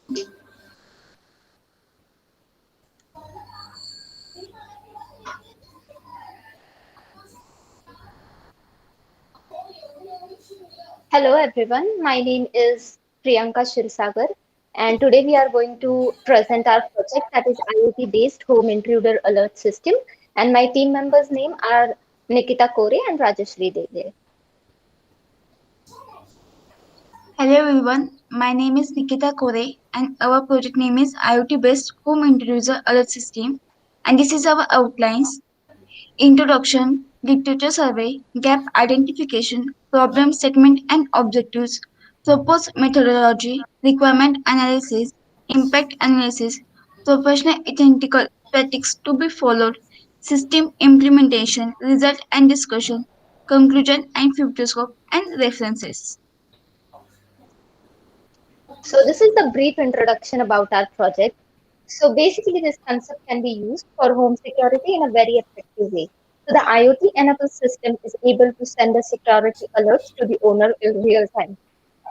Hello everyone, my name is Priyanka Shirsagar and today we are going to present our project that is IoT based home intruder alert system and my team members name are Nikita Kore and Rajashri Deve. Hello everyone, my name is Nikita Kore and our project name is IoT based Home Intruder Alert System and this is our outlines, introduction, literature survey, gap identification, problem statement and objectives, proposed methodology, requirement analysis, impact analysis, professional ethical practice to be followed, system implementation, result and discussion, conclusion and future scope and references. So this is the brief introduction about our project. So basically this concept can be used for home security in a very effective way. So the IoT enabled system is able to send the security alerts to the owner in real time.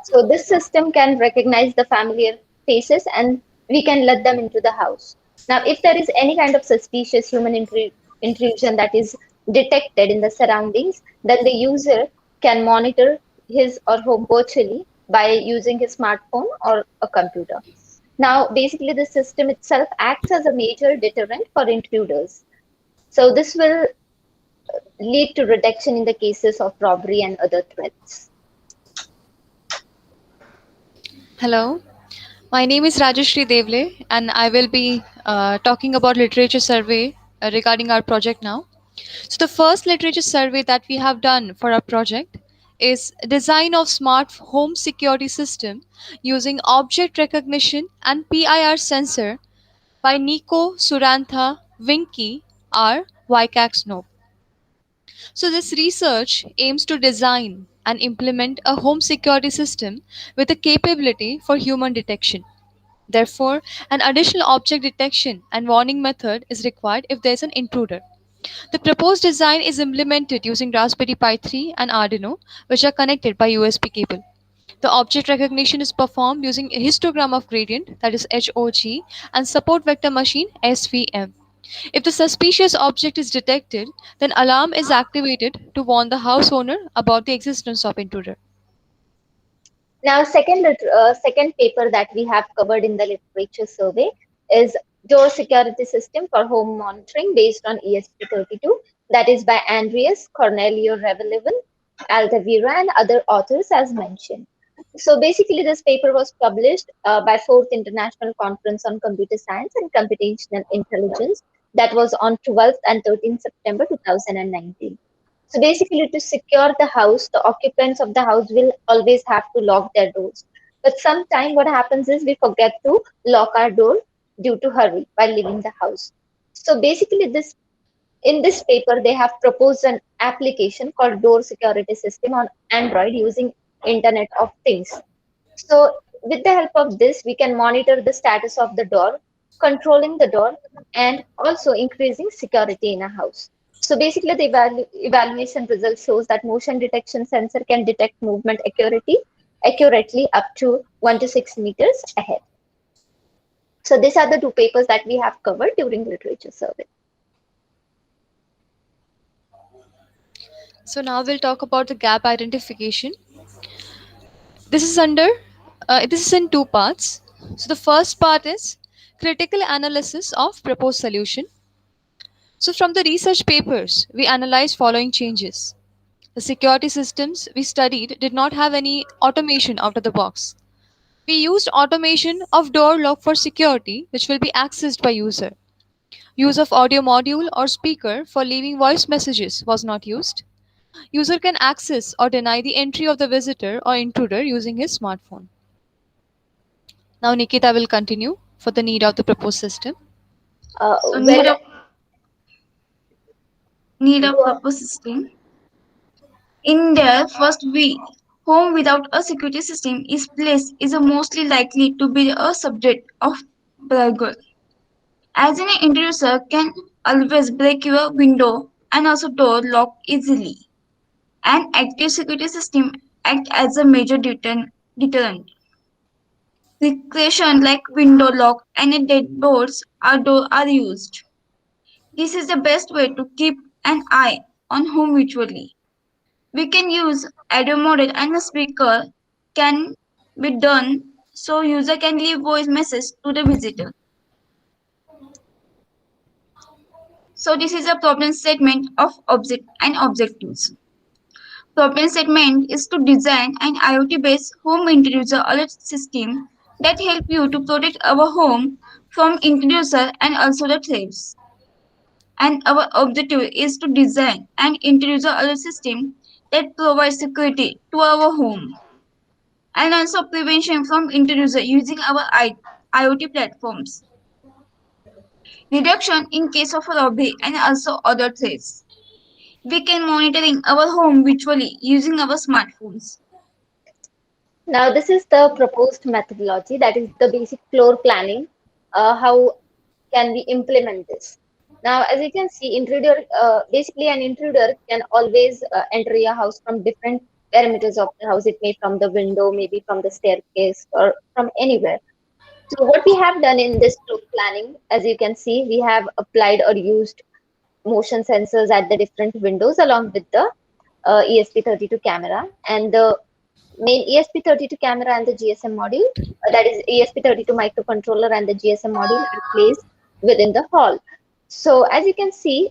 So this system can recognize the familiar faces and we can let them into the house. Now, if there is any kind of suspicious human intrusion that is detected in the surroundings, then the user can monitor his or home virtually by using his smartphone or a computer. Now, basically, the system itself acts as a major deterrent for intruders. So this will lead to reduction in the cases of robbery and other threats. Hello, my name is Rajashri Devle, and I will be talking about literature survey regarding our project now. So, the first literature survey that we have done for our project is design of smart home security system using object recognition and PIR sensor by Nico Surantha Winky R. Wycax. So, this research aims to design and implement a home security system with a capability for human detection. Therefore, an additional object detection and warning method is required if there is an intruder. The proposed design is implemented using Raspberry Pi 3 and Arduino, which are connected by USB cable. The object recognition is performed using a histogram of gradient, that is HOG, and support vector machine SVM. If the suspicious object is detected, then alarm is activated to warn the house owner about the existence of intruder. Now, second paper that we have covered in the literature survey is door security system for home monitoring based on ESP32. That is by Andreas Cornelio Revelevin, Altavira, and other authors as mentioned. So basically, this paper was published by Fourth International Conference on Computer Science and Computational Intelligence that was on 12th and 13th September 2019. So basically, to secure the house, the occupants of the house will always have to lock their doors. But sometime what happens is we forget to lock our door due to hurry while leaving the house. So basically, this in this paper they have proposed an application called Door Security System on Android using Internet of Things. So with the help of this, we can monitor the status of the door, controlling the door, and also increasing security in a house. So basically, the evaluation result shows that motion detection sensor can detect movement accurately up to 1 to 6 meters ahead. So these are the two papers that we have covered during literature survey. So now we'll talk about the gap identification. This is under this is in two parts. So the first part is critical analysis of proposed solution. So from the research papers, we analyzed following changes. The security systems we studied did not have any automation out of the box. We used automation of door lock for security, which will be accessed by user. Use of audio module or speaker for leaving voice messages was not used. User can access or deny the entry of the visitor or intruder using his smartphone. Now Nikita will continue for the need of the proposed system. So Well, need of go purpose system. In there, first we home without a security system is placed is a mostly likely to be a subject of burglary. As an intruder can always break your window and also door lock easily. An active security system act as a major deterrent. Precautions like window lock and dead doors are used. This is the best way to keep an eye on home visually. We can use audio model and a speaker can be done so user can leave voice message to the visitor. So this is a problem statement of object and objectives. Problem statement is to design an IoT-based home intruder alert system that help you to protect our home from intruder and also the threats. And our objective is to design an intruder alert system that provides security to our home and also prevention from intruder using our IoT platforms. Reduction in case of robbery and also other threats. We can monitoring our home visually using our smartphones. Now, this is the proposed methodology, that is the basic floor planning. How can we implement this? Now, as you can see, basically an intruder can always enter your house from different perimeters of the house. It may from the window, maybe from the staircase, or from anywhere. So what we have done in this floor planning, as you can see, we have applied or used motion sensors at the different windows along with the ESP32 camera, and the main ESP32 camera and the GSM module, that is ESP32 microcontroller and the GSM module, are placed within the hall. So as you can see,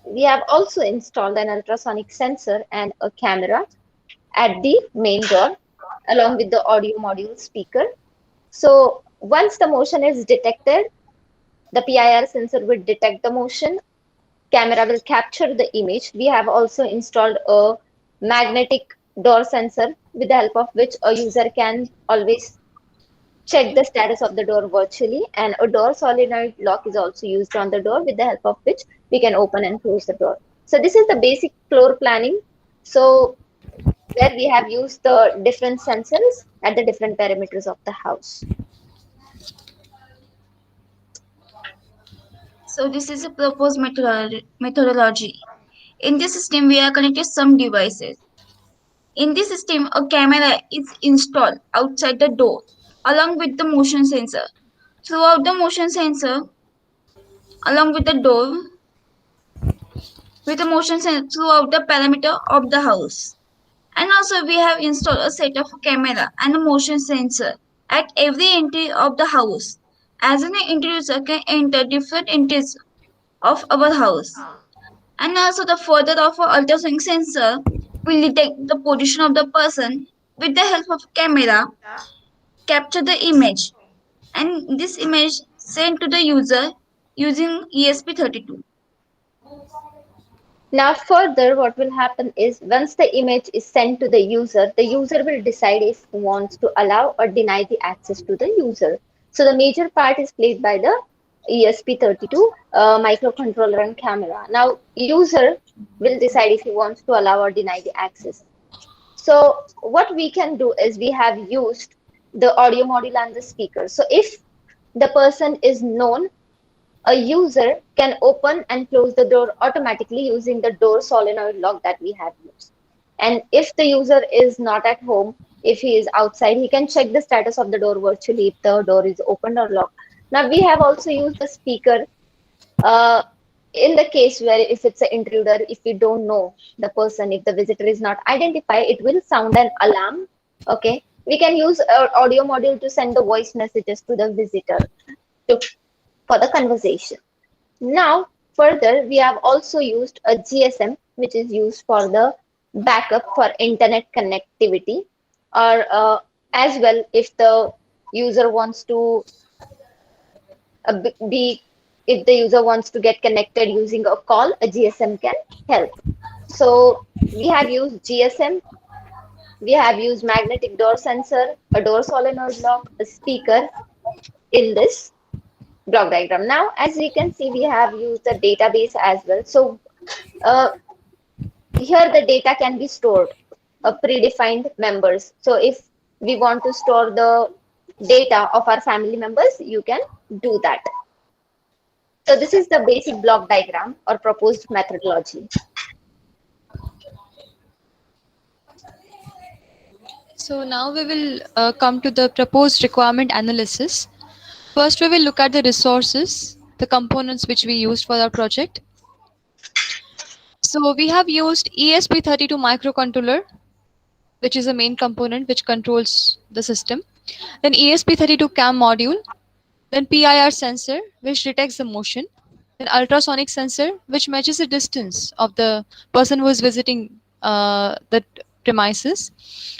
we have also installed an ultrasonic sensor and a camera at the main door along with the audio module speaker. So once the motion is detected, the PIR sensor will detect the motion, camera will capture the image. We have also installed a magnetic door sensor with the help of which a user can always check the status of the door virtually, and a door solenoid lock is also used on the door with the help of which we can open and close the door. So this is the basic floor planning. So where we have used the different sensors at the different perimeters of the house. So this is a proposed methodology. In this system, we are connected some devices. In this system, a camera is installed outside the door along with the motion sensor. Throughout the motion sensor, along with the door, with the motion sensor throughout the perimeter of the house. And also we have installed a set of camera and a motion sensor at every entry of the house. As an intruder can enter different entries of our house. And also the further of our ultrasonic sensor will detect the position of the person with the help of camera, capture the image, and this image sent to the user using ESP32. Now, further, what will happen is once the image is sent to the user will decide if he wants to allow or deny the access to the user. So the major part is played by the ESP32 microcontroller and camera. Now, user will decide if he wants to allow or deny the access. So what we can do is we have used the audio module and the speaker. So if the person is known, a user can open and close the door automatically using the door solenoid lock that we have used. And if the user is not at home, if he is outside, he can check the status of the door virtually if the door is opened or locked. Now we have also used the speaker uh, in the case where if it's an intruder, if we don't know the person, if the visitor is not identified, it will sound an alarm. Okay, we can use our audio module to send the voice messages to the visitor to, for the conversation. Now, further, we have also used a GSM, which is used for the backup for internet connectivity, or as well, if the user wants to be, if the user wants to get connected using a call, a GSM can help. So we have used GSM, we have used magnetic door sensor, a door solenoid lock, a speaker in this block diagram. Now, as we can see, we have used a database as well. So uh, here the data can be stored, predefined members. So if we want to store the data of our family members, you can do that. So this is the basic block diagram or proposed methodology. So now we will come to the proposed requirement analysis. First, we will look at the resources, the components which we used for our project. So we have used ESP32 microcontroller, which is a main component which controls the system. Then ESP32 CAM module, then PIR sensor, which detects the motion, then ultrasonic sensor, which measures the distance of the person who is visiting the premises,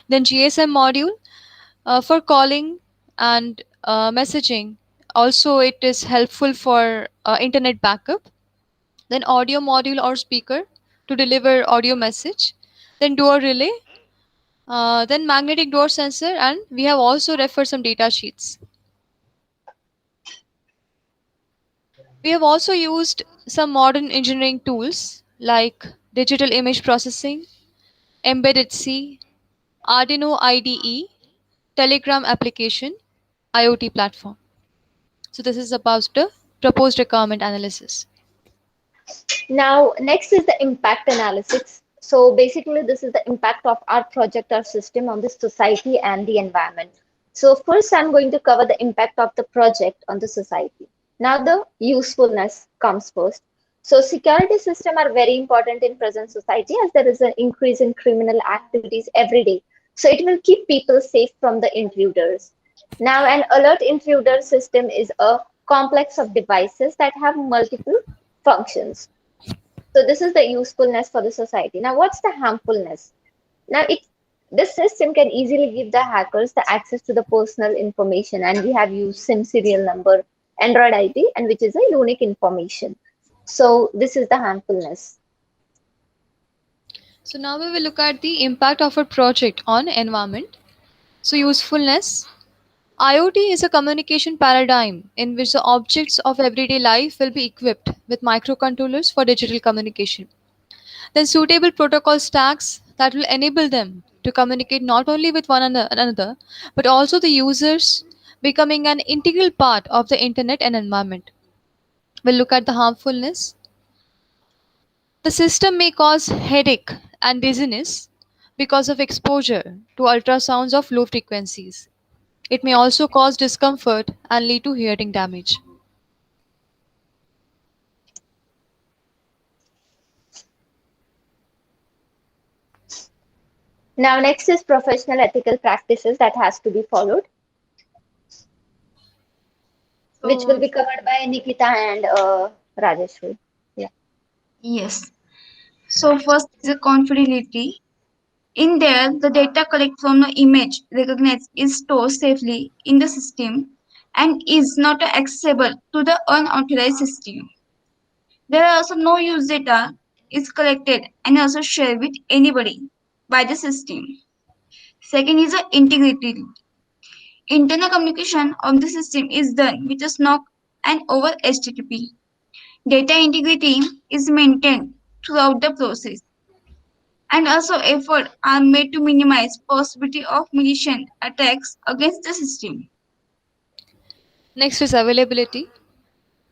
then GSM module for calling and messaging. Also, it is helpful for internet backup. Then audio module or speaker to deliver audio message. Then door relay. Then magnetic door sensor, and we have also referred some data sheets. We have also used some modern engineering tools like digital image processing, embedded C, Arduino IDE, Telegram application, IoT platform. So this is about the proposed requirement analysis. Now, next is the impact analysis. So basically, this is the impact of our project or system on the society and the environment. So first, I'm going to cover the impact of the project on the society. Now, the usefulness comes first. So security systems are very important in present society as there is an increase in criminal activities every day. So it will keep people safe from the intruders. Now, an alert intruder system is a complex of devices that have multiple functions. So this is the usefulness for the society. Now, what's the harmfulness? Now, this system can easily give the hackers the access to the personal information, and we have used SIM serial number, Android ID, and which is a unique information. So this is the harmfulness. So now we will look at the impact of a project on environment. So usefulness. IoT is a communication paradigm in which the objects of everyday life will be equipped with microcontrollers for digital communication. Then suitable protocol stacks that will enable them to communicate not only with one another, but also the users, becoming an integral part of the internet and environment. We'll look at the harmfulness. The system may cause headache and dizziness because of exposure to ultrasounds of low frequencies. It may also cause discomfort and lead to hearing damage. Now, next is professional ethical practices that has to be followed, which will be covered by Nikita and Rajeshwari. Yeah. Yes. So first is a confidentiality. In there, the data collected from the image recognized is stored safely in the system and is not accessible to the unauthorized system. There are also no use data is collected and also shared with anybody by the system. Second is the integrity. Internal communication of the system is done with a SNOC and over HTTP. Data integrity is maintained throughout the process. And also efforts are made to minimize possibility of malicious attacks against the system. Next is availability.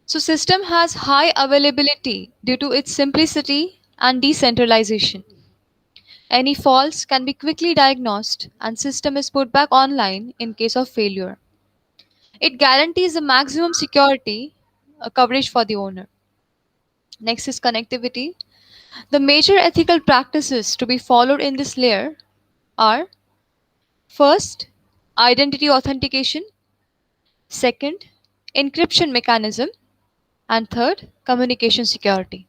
So system has high availability due to its simplicity and decentralization. Any faults can be quickly diagnosed and system is put back online in case of failure. It guarantees the maximum security coverage for the owner. Next is connectivity. The major ethical practices to be followed in this layer are: first, identity authentication; second, encryption mechanism; and third, communication security.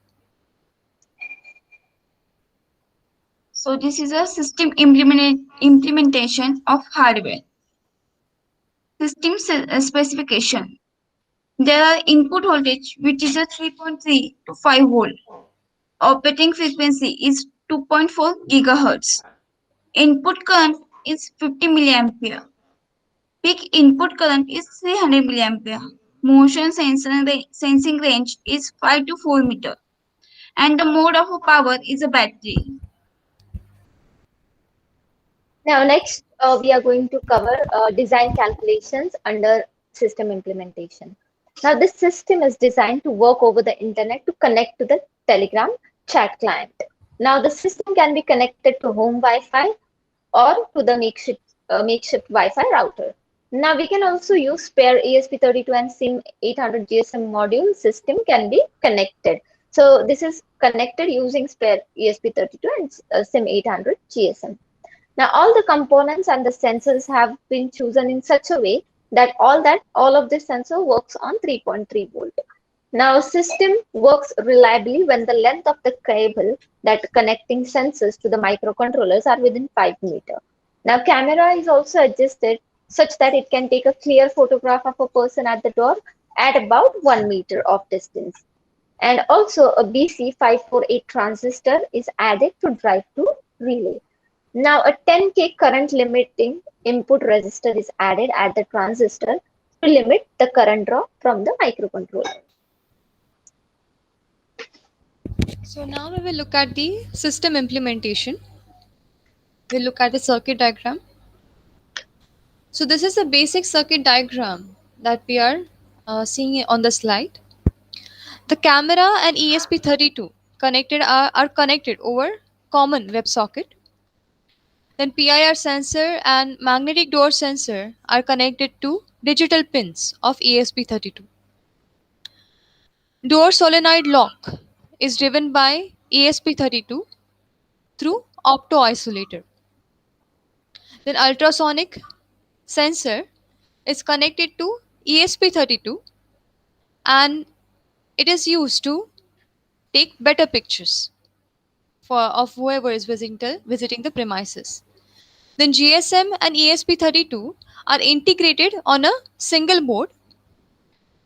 So this is a system implementation of hardware. System specification. There are input voltage which is a 3.3 to 5 volt. Operating frequency is 2.4 gigahertz. Input current is 50 milliampere. Peak input current is 300 milliampere. Motion sensing range is 5 to 4 meter. And the mode of power is a battery. Now, next, we are going to cover design calculations under system implementation. Now, this system is designed to work over the internet to connect to the Telegram chat client. Now, the system can be connected to home Wi-Fi or to the makeshift makeshift Wi-Fi router. Now we can also use spare ESP32 and SIM800 GSM module system can be connected. So this is connected using spare ESP32 and SIM800 GSM. Now all the components and the sensors have been chosen in such a way that all of this sensor works on 3.3 volt. Now system works reliably when the length of the cable that connecting sensors to the microcontrollers are within 5 meter. Now camera is also adjusted such that it can take a clear photograph of a person at the door at about 1 meter of distance. And also a BC548 transistor is added to drive to relay. Now a 10K current limiting input resistor is added at the transistor to limit the current draw from the microcontroller. So now we will look at the system implementation. We'll look at the circuit diagram. So this is the basic circuit diagram that we are seeing on the slide. The camera and ESP32 are connected over common WebSocket. Then PIR sensor and magnetic door sensor are connected to digital pins of ESP32. Door solenoid lock is driven by ESP32 through opto isolator. Then ultrasonic sensor is connected to ESP32 and it is used to take better pictures of whoever is visiting the premises. Then GSM and ESP32 are integrated on a single board.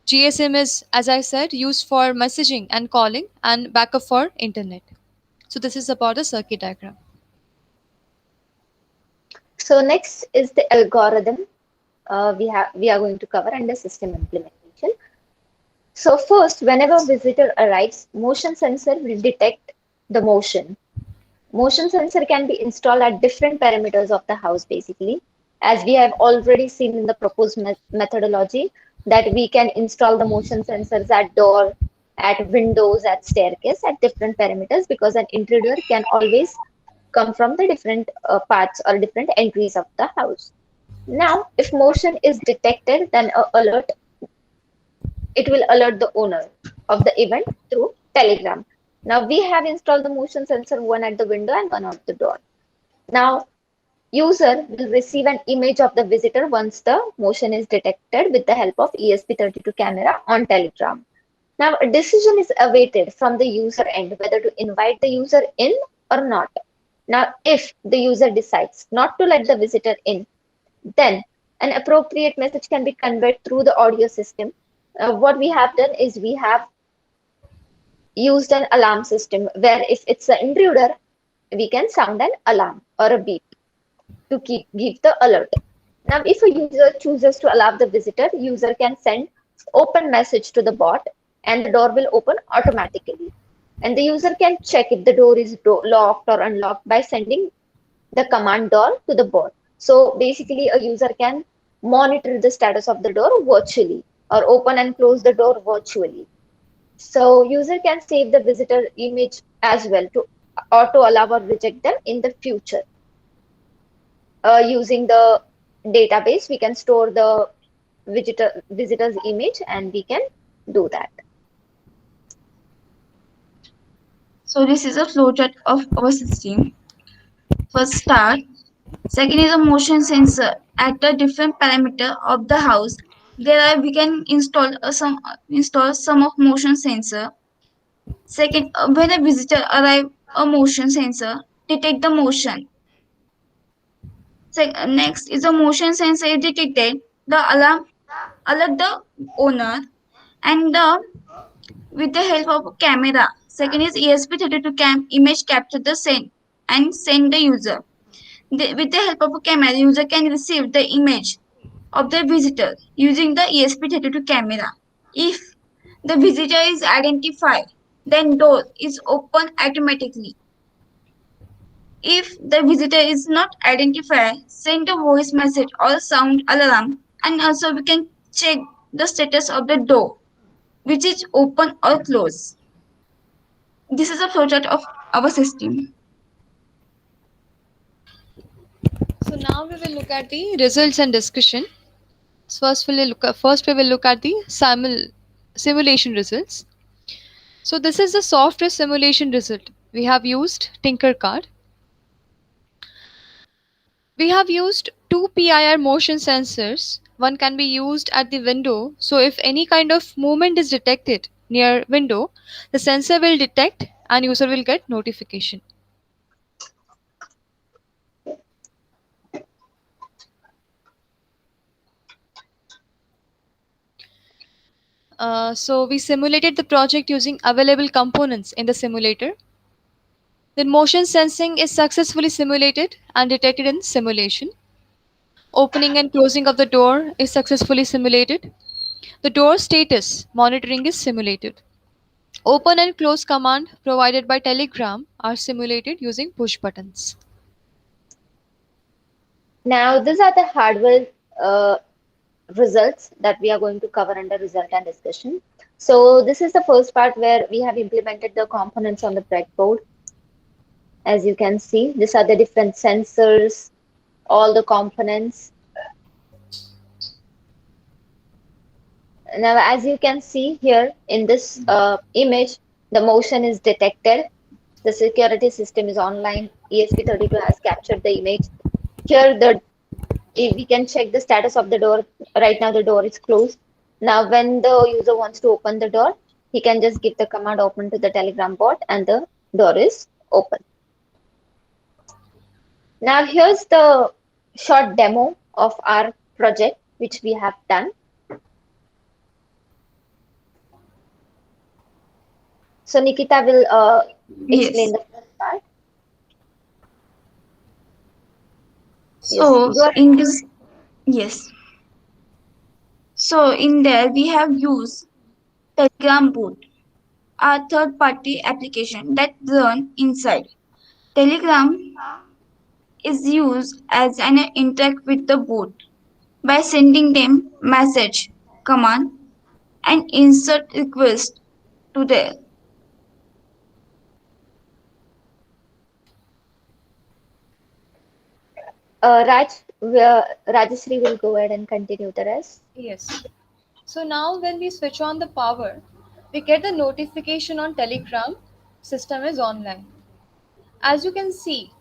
GSM is, as I said, used for messaging and calling and backup for internet. So this is about the circuit diagram. So next is the algorithm we are going to cover under system implementation. So first, whenever visitor arrives, motion sensor will detect the motion. Motion sensor can be installed at different parameters of the house basically, as we have already seen in the proposed methodology that we can install the motion sensors at door, at windows, at staircase at different parameters because an intruder can always come from the different parts or different entries of the house. Now, if motion is detected, then it will alert the owner of the event through Telegram. Now we have installed the motion sensor, one at the window and one at the door. Now user will receive an image of the visitor once the motion is detected with the help of ESP32 camera on Telegram. Now a decision is awaited from the user end whether to invite the user in or not. Now if the user decides not to let the visitor in, then an appropriate message can be conveyed through the audio system. What we have done is we have used an alarm system where if it's an intruder, we can sound an alarm or a beep to give the alert. Now, if a user chooses to allow the visitor, user can send open message to the bot and the door will open automatically. And the user can check if the door is locked or unlocked by sending the command door to the bot. So basically a user can monitor the status of the door virtually or open and close the door virtually. So user can save the visitor image as well to auto allow or reject them in the future. Using the database, we can store the visitor's image and we can do that. So this is a flowchart of our system. First start. Second is a motion sensor at a different parameter of the house. There we can install some of motion sensor. Second, when a visitor arrive, a motion sensor detect the motion. Next is a motion sensor is detected. The alarm alert the owner and with the help of a camera. Second is ESP32 image capture the send the user. With the help of a camera, the user can receive the image of the visitor using the ESP32 camera. If the visitor is identified, then door is open automatically. If the visitor is not identified, send a voice message or sound alarm, and also we can check the status of the door, which is open or closed. This is a flowchart of our system. So now we will look at the results and discussion. So first we will look at the simulation results. So this is the software simulation result. We have used Tinkercad. We have used two PIR motion sensors. One can be used at the window. So if any kind of movement is detected near window, the sensor will detect and user will get notification. So we simulated the project using available components in the simulator. Then motion sensing is successfully simulated and detected in simulation. Opening and closing of the door is successfully simulated. The door status monitoring is simulated. Open and close command provided by Telegram are simulated using push buttons. Now, these are the hardware results that we are going to cover under result and discussion. So this is the first part where we have implemented the components on the breadboard. As you can see, these are the different sensors, all the components. Now, as you can see here in this image, the motion is detected. The security system is online. ESP32 has captured the image. Here, we can check the status of the door. Right now, the door is closed. Now, when the user wants to open the door, he can just give the command open to the Telegram bot and the door is open. Now, here's the short demo of our project, which we have done. So Nikita will explain Yes. the first part. Yes, So go ahead. in this, yes. So in there we have used Telegram bot, a third-party application that run inside. Telegram is used as an interact with the bot by sending them message, command, and insert request to there. Rajeshri will go ahead and continue the rest. Yes. So now when we switch on the power, we get the notification on Telegram system is online. As you can see,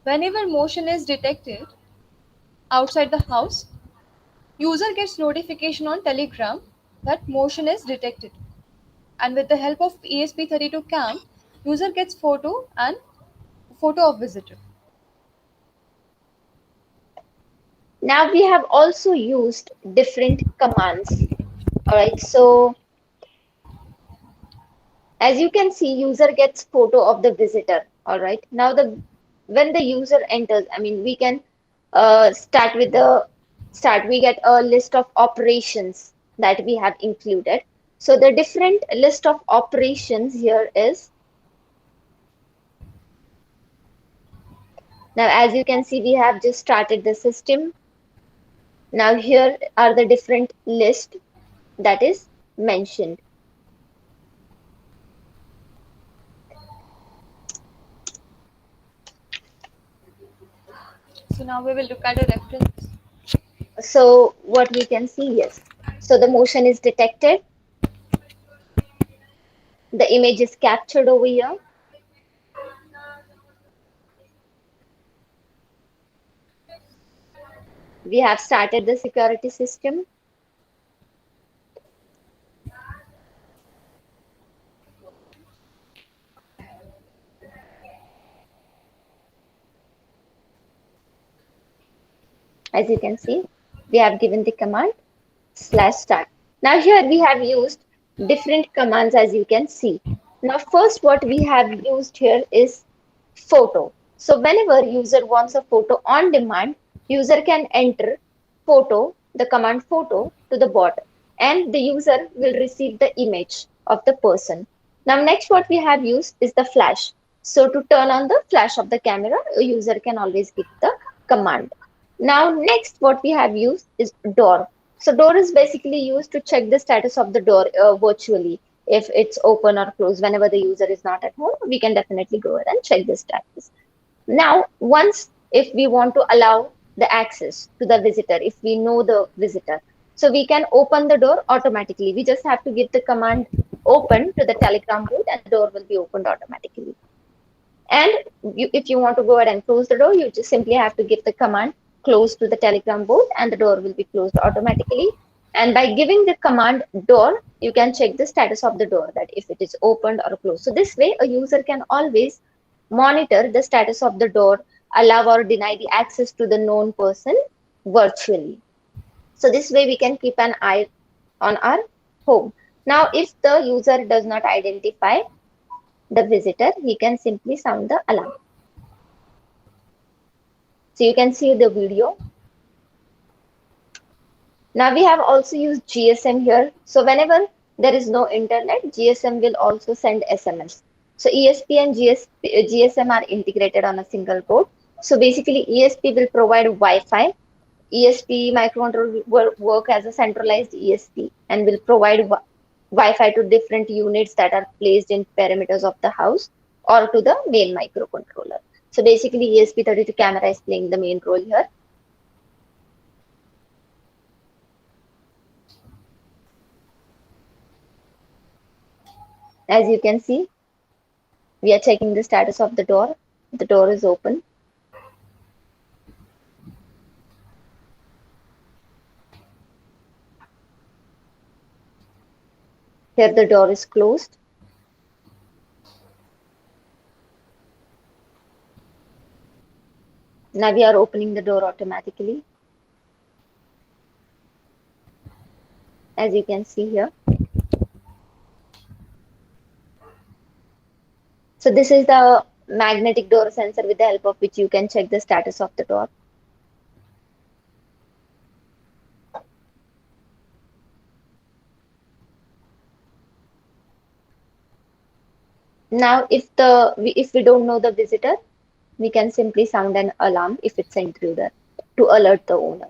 whenever motion is detected outside the house, user gets notification on Telegram that motion is detected. And with the help of ESP32 cam, user gets photo of visitor. Now we have also used different commands. All right, so as you can see, user gets photo of the visitor. All right, now when the user enters, I mean, we can start with the start. We get a list of operations that we have included. So the different list of operations here is, now as you can see, we have just started the system. Now here are the different list that is mentioned. So now we will look at a reference. So what we can see, yes. So the motion is detected. The image is captured over here. We have started the security system. As you can see, we have given the command /start. Now here we have used different commands as you can see. Now first what we have used here is photo. So whenever user wants a photo on demand, user can enter photo, the command photo to the bot and the user will receive the image of the person. Now next what we have used is the flash. So to turn on the flash of the camera, a user can always give the command. Now next what we have used is door. So door is basically used to check the status of the door virtually. If it's open or closed, whenever the user is not at home, we can definitely go ahead and check the status. Now, once if we want to allow the access to the visitor if we know the visitor. So we can open the door automatically. We just have to give the command open to the Telegram bot and the door will be opened automatically. And if you want to go ahead and close the door, you just simply have to give the command close to the Telegram bot and the door will be closed automatically. And by giving the command door, you can check the status of the door, that if it is opened or closed. So this way, a user can always monitor the status of the door, allow or deny the access to the known person virtually. So this way we can keep an eye on our home. Now, if the user does not identify the visitor, he can simply sound the alarm. So you can see the video. Now we have also used GSM here. So whenever there is no internet, GSM will also send SMS. So ESP and GSM are integrated on a single board. So basically ESP will provide Wi-Fi. ESP microcontroller will work as a centralized ESP and will provide Wi-Fi to different units that are placed in perimeters of the house or to the main microcontroller. So basically ESP32 camera is playing the main role here. As you can see, we are checking the status of the door. The door is open. Here the door is closed. Now we are opening the door automatically. As you can see here. So this is the magnetic door sensor with the help of which you can check the status of the door. Now if we don't know the visitor, we can simply sound an alarm if it's an intruder to alert the owner.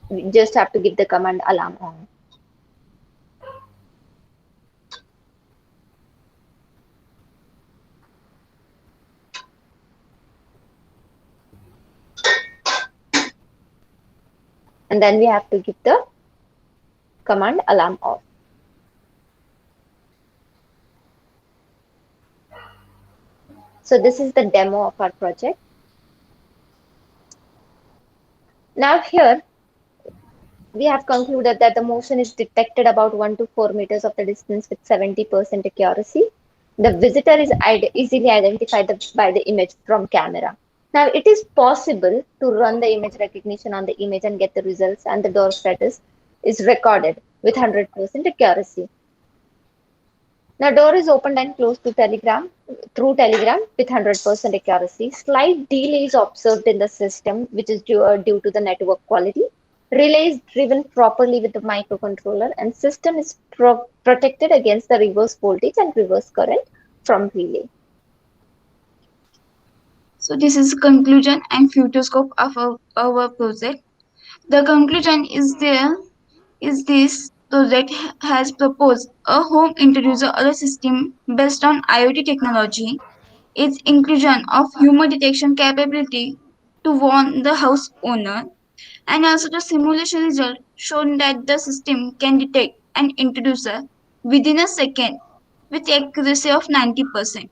We just have to give the command alarm on. And then we have to give the command alarm off. So this is the demo of our project. Now here we have concluded that the motion is detected about 1 to 4 meters of the distance with 70% accuracy. The visitor is easily identified by the image from camera. Now it is possible to run the image recognition on the image and get the results, and the door status is recorded with 100% accuracy. Now door is opened and closed through Telegram with 100% accuracy. Slight delay is observed in the system, which is due to the network quality. Relay is driven properly with the microcontroller, and system is protected against the reverse voltage and reverse current from relay. So this is conclusion and future scope of our project. The conclusion is this project has proposed a home introducer alert system based on IoT technology. Its inclusion of human detection capability to warn the house owner, and also the simulation result shown that the system can detect an intruder within a second with accuracy of 90%.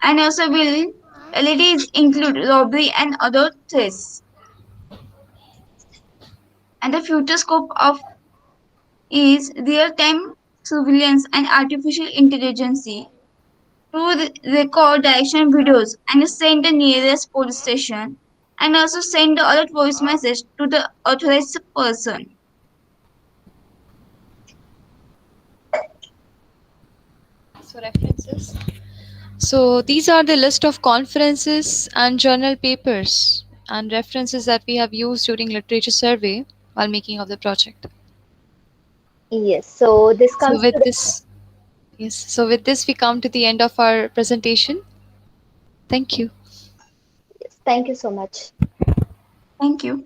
And also will LEDs include robbery and other threats. And the future scope of is real-time surveillance and artificial intelligence to record direction videos and send the nearest police station, and also send the alert voice message to the authorized person. So references. So these are the list of conferences and journal papers and references that we have used during literature survey while making of the project. Yes, so this So comes to with the this, yes. So with this, we come to the end of our presentation. Thank you. yes, thank you so much. Thank you.